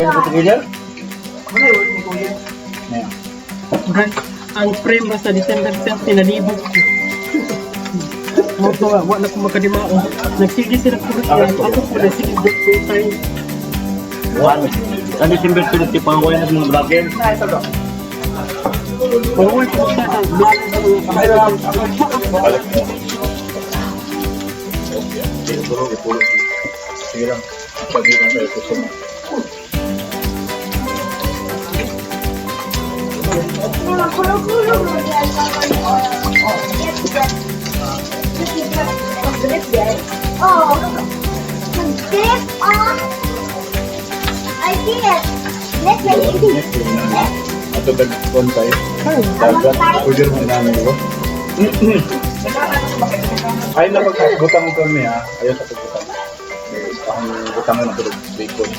Pwede ko tigil? Wala yung ni Kuya. Ang frame ba sa December 30 na libog. Wala ko makadimao. Nagsige sila ko ako po nagsige full time. Ano December 30 pa ako yan ng mga vlogger? Pagawin ko sa vlog sa mga Sige lang. Pwede lang tayo gusto mo. Oh, dip on. I did. Let's make it. Ato dagkon tayo. Dagat. Pwede rin namin ko. Ay na magbutang mo kami ha. Ayaw sa pagbutang. Ang butang mo na tulog bacon.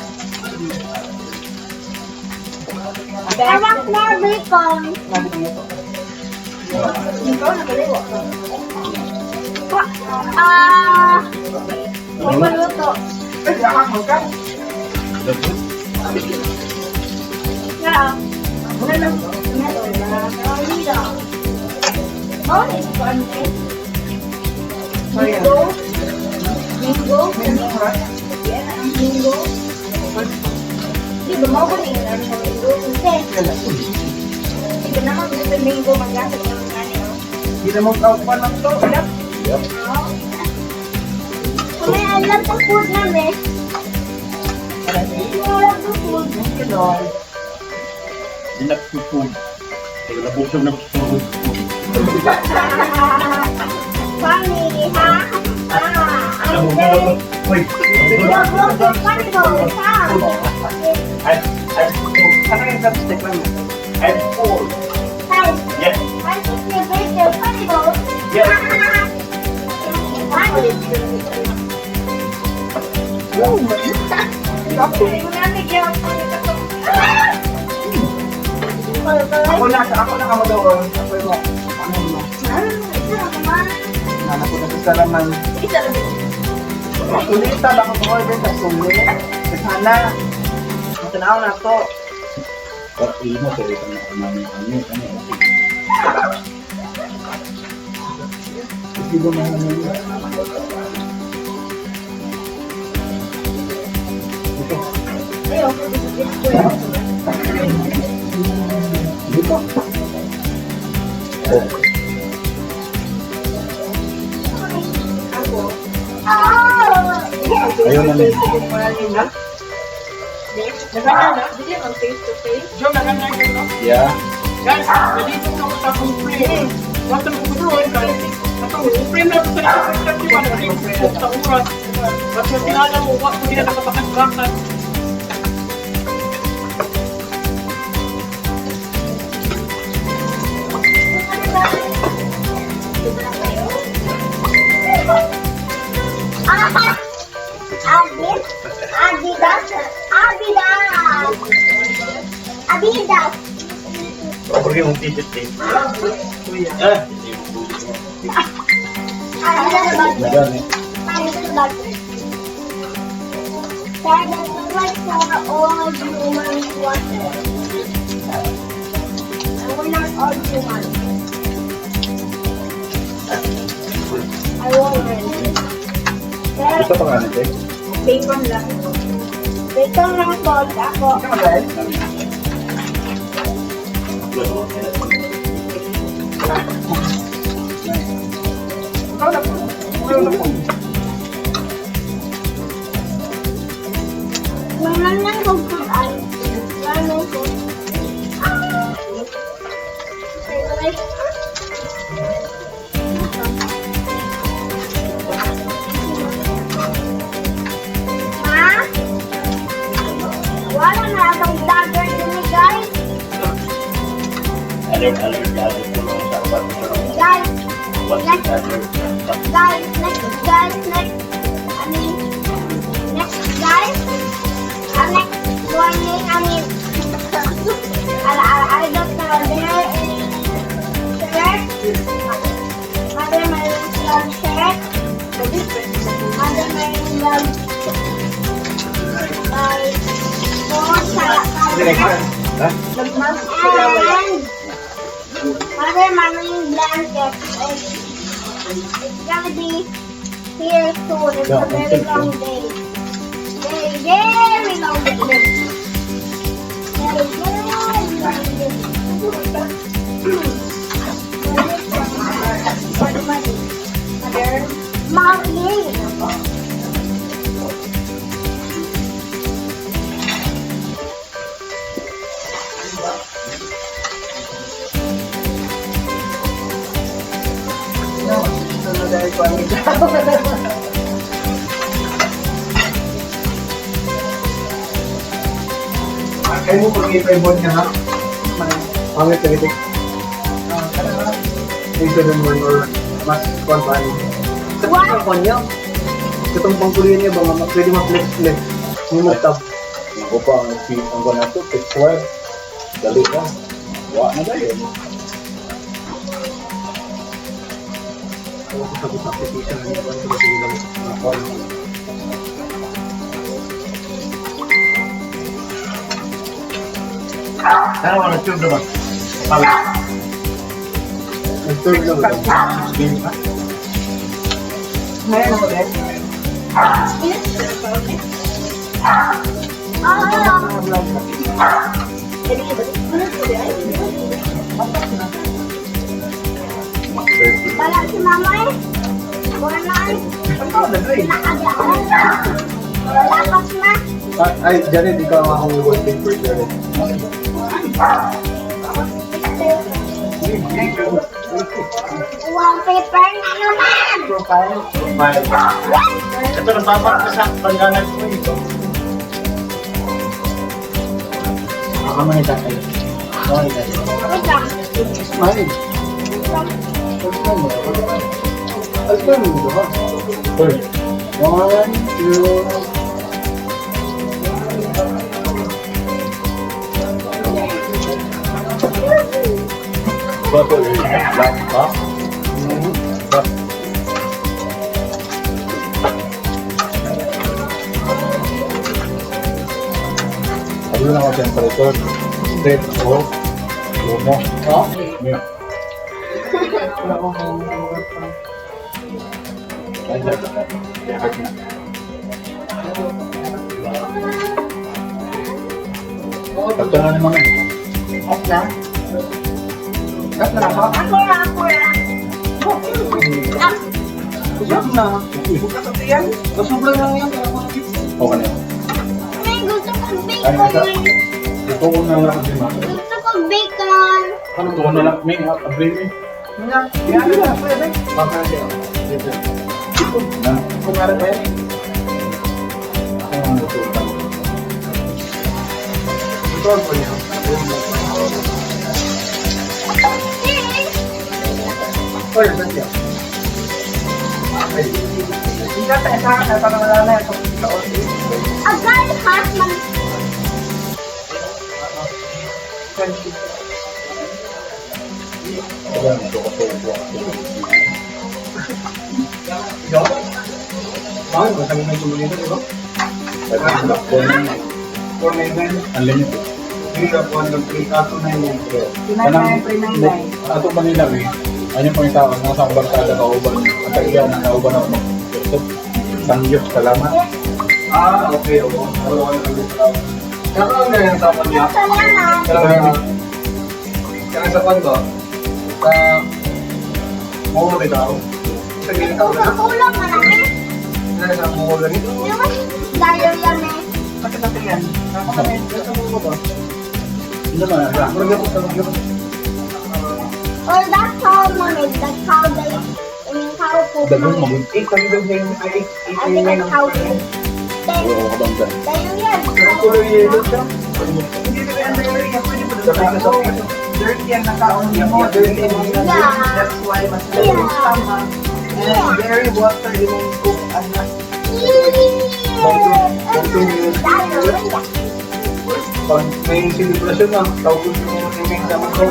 I want more bacon. Magpaluto. Yeah. Mango. Di ba mau ko rin ang mango? Hindi ka naman gusto yung mango maglasag ng kanyo. Hindi na mo proud pa lang to. Kung may alam sa food namin, wala sa food. Enough to food. Kaya nabusog na food. Funny, ha? I'm very... Wait. Funny though, ha? Ano yung chopstick lang? I'm full. Guys, Yes. I think you're very funny though. Yes. Funny. Ako na kamo doon. Ako yung ano mo. Nana ko na sa laman. Ulita ba ko order sa sulit? Sana. Matanaw na to. But ilmo sa ito na namin kami. Hindi ba mahal dito. Ayun na rin. Yeah. Guys, nalito na ako sa akong frame. Basta ko gustuin guys. Ang frame na ito sa isang 31 sa oras. Basta sinala mo, wak ko nila nakapakasbakan. Adidas. Porque yung t-shirt din. Nagan eh. Like for all humans water. And we're not all humans. I won't win. Gusto pa nga natin? Bacon lang. Bacon lang po ako. Meron lang kung ay. Meron ko. Ma? Wala na akong vlogger din eh, guys. Alert. Guys, What's next, alert? guys, next, I mean, next, guys, next morning, I mean, I don't know, there is shirt, mother my love shirt, mother my love, phone Direkan. Ha? Nagmas sila wala. And madermaring blanket. It's gonna be here soon. It's a very long day. Very, very long day. Very, very long day. Madermaring. No, ito na dahil ko ang ito. Kaya mo pag i-board niya ha? Pangit na itik. Yung 7-1 or mas kontaan. Sa pagkakon ko niyo, Itong pangkulian niya ba, pwede ma-flex-flex. Yung mag-tab. Ako pa, ang ko na ito, fix-wire. Dali ka. Wa na ba yun? Ako sa application na niya, paano sila lang na-call. Ano ba, nag-tube na ba? Nag-tube na ba? Game pa? ngayon ako din. Wala si mama eh. Wala eh. Lakas na. Ay, Jared, ikaw ang akong wallpaper, Jared. Wallpaper na naman. Profile. Ito, napapak na sa panggangan ko ito. Baka man itatay. Sorry, guys. Wait lang. Smile. Alpern mo ba? Alpern. 1, 2... Bato yun. Black pa? Black. Ano lang ang temperature? Straight o lumo? Okay. Yeah. Ay, dapat na. Dapat na. Pagka nga naman eh. Off na. Off na ako. Ako lang. Off na. Bukas at yan. Masubra lang yan. Okay na. May gusto kong Ay, nasa. bacon. Ito ko na lang din mga. Gusto kong bacon. Ano to na lang? May abrin eh. Yan. Yan na. Pwede. Baka siya. Dito. Na. Kung meron eh. Ang natutunan. Ito ang po niya. Oy, saan siya? Hindi ka tayo sa akin. Parang wala na ito. Agad has man. Ayan, ito kasi ito. Yo? Bakit? Masagin na yung tumulito, di ba? Unlimited. Ato ba nila eh? Ano pang itawag ng isang barkada kauban? Ang tagiyan ng kauban ako. Sangyup, salamat. Ah, okay. Kakaroon na yung sapan niya. Salamat. Kaya sa pando, sa mall ikaw, sa gilid ako na, Kulang malaki. sa mall na ito. Di ba? Dahil yan eh. Bakit natin yan? Nakakain, sa mall ba? Hindi naman, Or that's how mamid. That's how they, I mean, how poop Dagong mamid. mabuti. 800 na yung, I think that's how poop. Then, Oo, kabangga. dahil yan. ang kulay yellow siya. Hindi ba yung dairy yan? Pwede mo doon sa dirty yan na kaon niya mo. Dirty yan. That's why mas tama. And very water yung cook and not Pag may celebration na, tawag ko yung naman ko.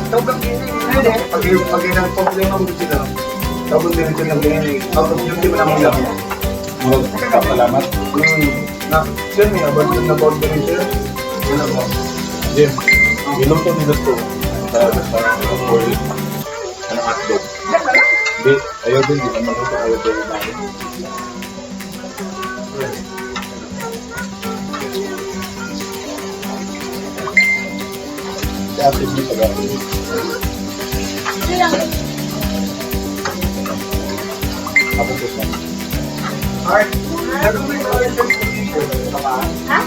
tawag ang hindi. Pag yung problema mo sila, tawag din ito ng ganyan. Out of duty mo naman lang. Salamat. Na, sir, may about na about ganyan sir. Jim, niluto nila to sa oil. Ano hotdog? Hindi, ayaw din, di naman ito ayaw din namin. Sa atin mo sa gawin. Ako po sa Art, ano ba yung order sa t-shirt? Ha?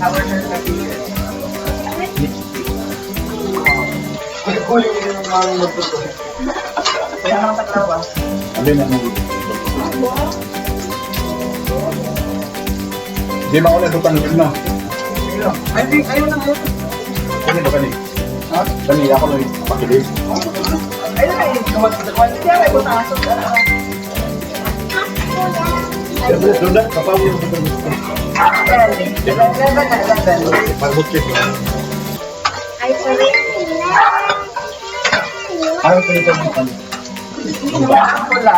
Order sa t-shirt. Ay, ko yung mga magtuto. Kaya naman tatrawa. ano yun ang Di ba ako natutan yun na? I think, ayaw na mo. Ano ba kani? Ha? Kani ako lang pakilig. Ay, na kayo. Kuwan siya, may butasok. Doon na, kapaw yung natutan. Marbot check. Ay, sorry. Ayaw ko ito ng kani. Ang pula.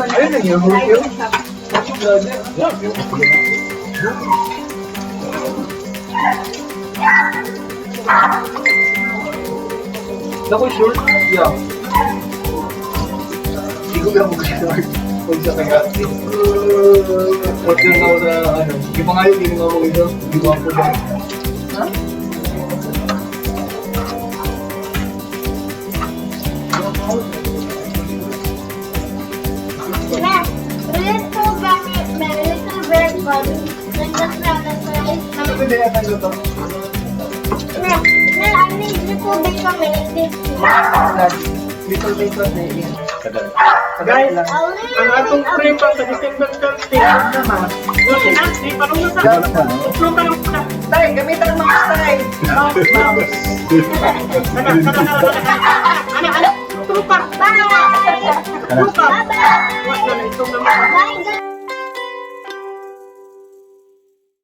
Ayun na yun, Julio. Naku, sure? Yeah. Hindi ko lang mag-short. Huwag sa kagati. Huwag yun ako sa ano. Di ba nga yun, hindi mo ako ito. Di ba ako ba? Ha? Little bird body. Like that's not Ano ba yan ang luto? I need little bit of it. Little bacon na yun. Guys, lang. ang atong frame pa sa December 30. Naman. Doon na, di pa nung nasa. Upload ka lang pala. Tay, gamitan ang mga style. Ano? Upload pa. Bye. Upload pa. Bye-bye. Wala na itong naman. Bye, guys.